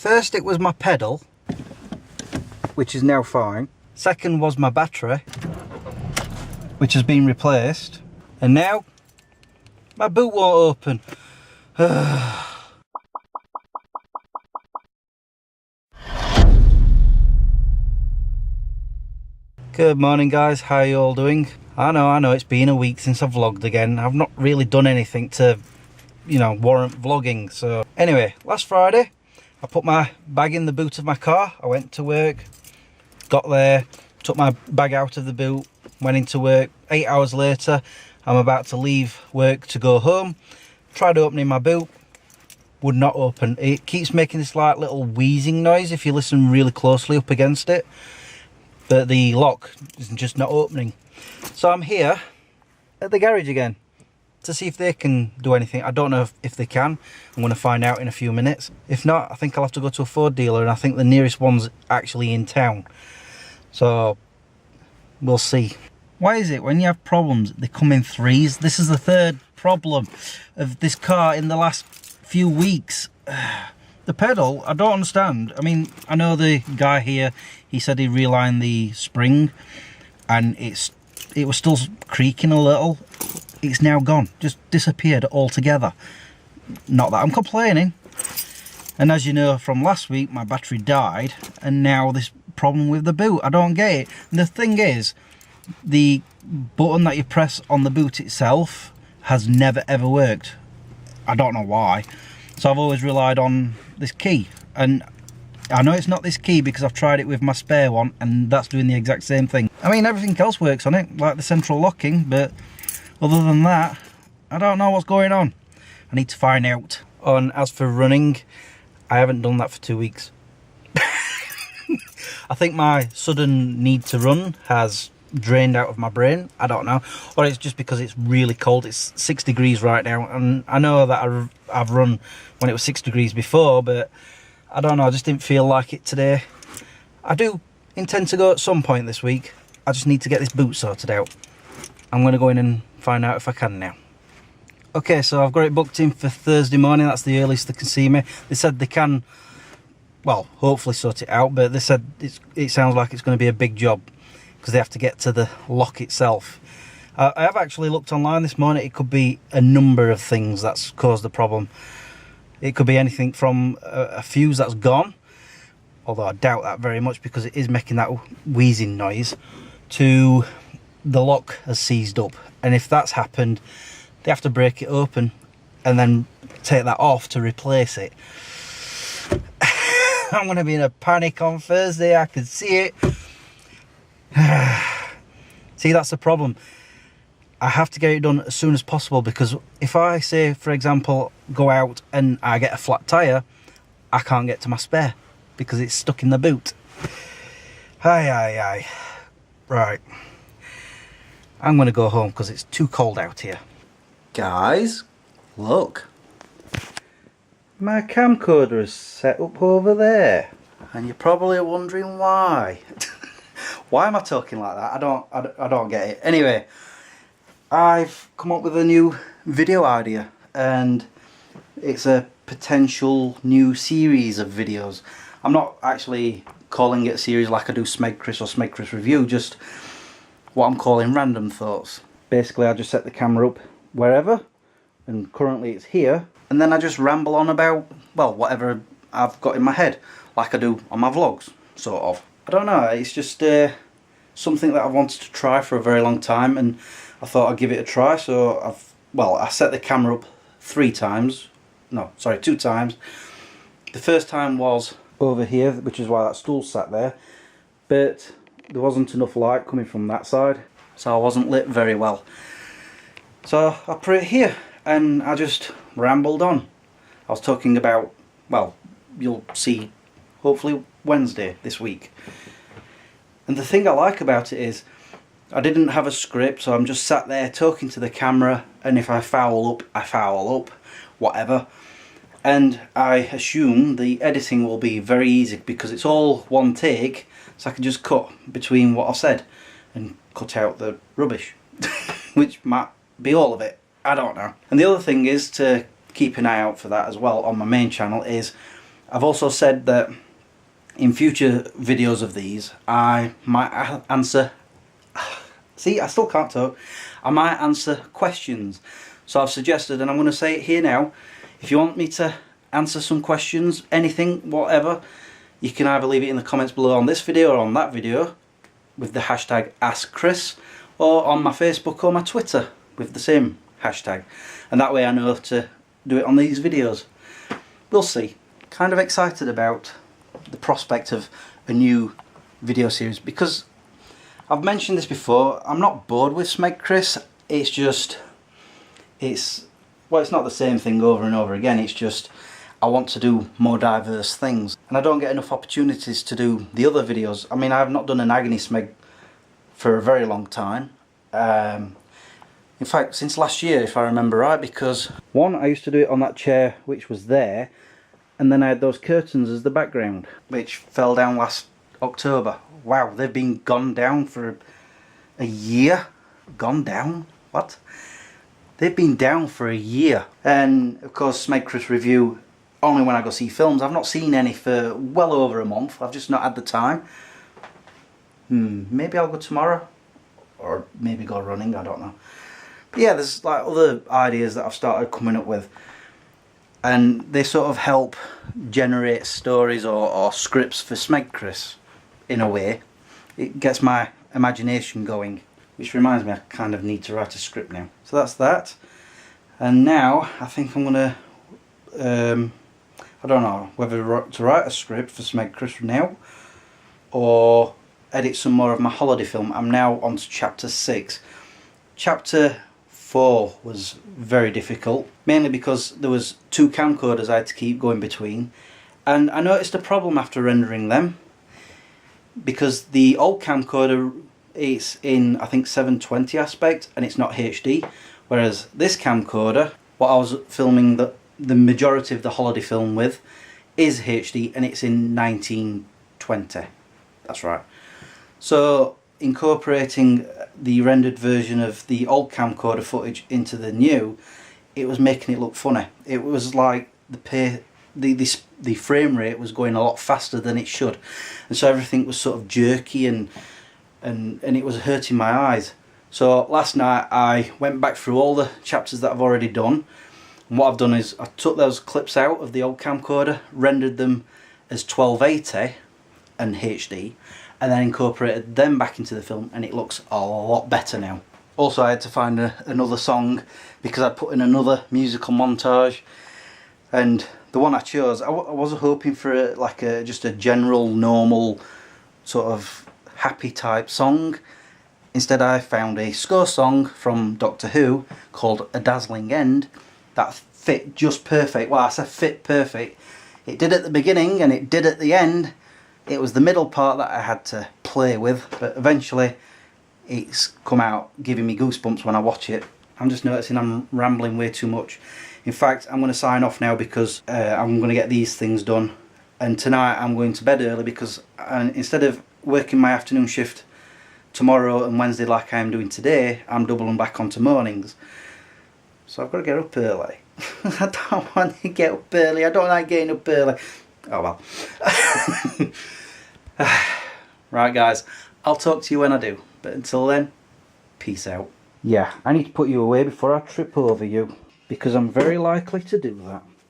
First it was my pedal, which is now fine. Second was my battery, which has been replaced. And now my boot won't open. Good morning guys, how are you all doing? I know it's been a week since I've vlogged again. I've not really done anything to, warrant vlogging. So anyway, last Friday I put my bag in the boot of my car. I went to work, got there, took my bag out of the boot, went into work. 8 hours later, I'm about to leave work to go home. Tried opening my boot, would not open. It keeps making this like little wheezing noise if you listen really closely up against it. But the lock is just not opening. So I'm here at the garage again to see if they can do anything. I don't know if they can. I'm going to find out in a few minutes. If not, I think I'll have to go to a Ford dealer, and I think the nearest one's actually in town. So we'll see. Why is it when you have problems they come in threes? This is the third problem of this car in the last few weeks. The pedal, I don't understand. I mean, I know the guy here, he said he realigned the spring and it was still creaking a little. It's now gone, just disappeared altogether. Not that I'm complaining. And as you know from last week, my battery died, and now this problem with the boot. I don't get it. And the thing is, the button that you press on the boot itself has never ever worked. I don't know why. So I've always relied on this key, and I know it's not this key because I've tried it with my spare one and that's doing the exact same thing. I mean, everything else works on it, like the central locking, but other than that, I don't know what's going on. I need to find out. And as for running, I haven't done that for 2 weeks. I think my sudden need to run has drained out of my brain. I don't know, or it's just because it's really cold. It's 6 degrees right now, and I know that I've run when it was 6 degrees before, but I don't know, I just didn't feel like it today. I do intend to go at some point this week. I just need to get this boot sorted out. I'm going to go in and find out if I can now. Okay, so I've got it booked in for Thursday morning. That's the earliest they can see me. They said they can, well, hopefully sort it out, but they said it sounds like it's going to be a big job because they have to get to the lock itself. I have actually looked online this morning. It could be a number of things that's caused the problem. It could be anything from a fuse that's gone, although I doubt that very much because it is making that wheezing noise, to the lock has seized up. And if that's happened, they have to break it open and then take that off to replace it. I'm going to be in a panic on Thursday, I can see it. See, that's the problem. I have to get it done as soon as possible, because if I say, for example, go out and I get a flat tyre, I can't get to my spare because it's stuck in the boot. Aye. Right. I'm going to go home because it's too cold out here. Guys, look. My camcorder is set up over there. And you're probably wondering why. Why am I talking like that? I don't get it. Anyway, I've come up with a new video idea, and it's a potential new series of videos. I'm not actually calling it a series like I do Smeg Chris or Smeg Chris Review, just what I'm calling random thoughts. Basically, I just set the camera up wherever, and currently it's here, and then I just ramble on about, well, whatever I've got in my head, like I do on my vlogs, sort of. I don't know, it's just something that I've wanted to try for a very long time, and I thought I'd give it a try. So I set the camera up 2 times. The first time was over here, which is why that stool sat there, but there wasn't enough light coming from that side, so I wasn't lit very well. So I put it here and I just rambled on. I was talking about, well, you'll see hopefully Wednesday this week. And the thing I like about it is I didn't have a script, so I'm just sat there talking to the camera, and if I foul up, I foul up, whatever. And I assume the editing will be very easy because it's all one take, so I can just cut between what I said and cut out the rubbish, which might be all of it, I don't know. And the other thing is to keep an eye out for that as well on my main channel is I've also said that in future videos of these I might answer, see, I still can't talk, I might answer questions. So I've suggested, and I'm going to say it here now, if you want me to answer some questions, anything, whatever, you can either leave it in the comments below on this video or on that video with the hashtag AskChris, or on my Facebook or my Twitter with the same hashtag, and that way I know to do it on these videos. We'll see. Kind of excited about the prospect of a new video series, because I've mentioned this before, I'm not bored with Smeg Chris, it's just, well, it's not the same thing over and over again, it's just I want to do more diverse things, and I don't get enough opportunities to do the other videos. I mean, I have not done an Agony Smeg for a very long time, in fact since last year if I remember right, because one, I used to do it on that chair which was there, and then I had those curtains as the background which fell down last October. Wow, they've been gone down for a year. Gone down? What? They've been down for a year. And of course Smeg Chris review only when I go see films. I've not seen any for well over a month. I've just not had the time. Maybe I'll go tomorrow, or maybe go running, I don't know. But yeah, there's like other ideas that I've started coming up with, and they sort of help generate stories or scripts for Smeg Chris in a way. It gets my imagination going, which reminds me I kind of need to write a script now. So that's that. And now I think I'm gonna I don't know whether to write a script for Smeg Chris now or edit some more of my holiday film. I'm now on to chapter 6. Chapter 4 was very difficult, mainly because there was 2 camcorders I had to keep going between, and I noticed a problem after rendering them, because the old camcorder, it's in I think 720 aspect and it's not HD, whereas this camcorder, what I was filming the majority of the holiday film with, is HD and it's in 1920. That's right. So incorporating the rendered version of the old camcorder footage into the new, it was making it look funny. It was like the frame rate was going a lot faster than it should, and so everything was sort of jerky and it was hurting my eyes. So last night I went back through all the chapters that I've already done, and what I've done is I took those clips out of the old camcorder, rendered them as 1280 and HD, and then incorporated them back into the film, and it looks a lot better now. Also I had to find another song because I put in another musical montage, and the one I chose, I wasn't hoping for just a general normal sort of happy type song. Instead I found a score song from Doctor Who called A Dazzling End that fit just perfect. Well, I said fit perfect. It did at the beginning and it did at the end. It was the middle part that I had to play with, but eventually it's come out giving me goosebumps when I watch it. I'm just noticing I'm rambling way too much. In fact, I'm going to sign off now because I'm going to get these things done, and tonight I'm going to bed early because instead of working my afternoon shift tomorrow and Wednesday like I am doing today, I'm doubling back onto mornings. So I've got to get up early. I don't want to get up early. I don't like getting up early. Oh well. Right guys, I'll talk to you when I do, but until then, peace out. Yeah, I need to put you away before I trip over you, because I'm very likely to do that.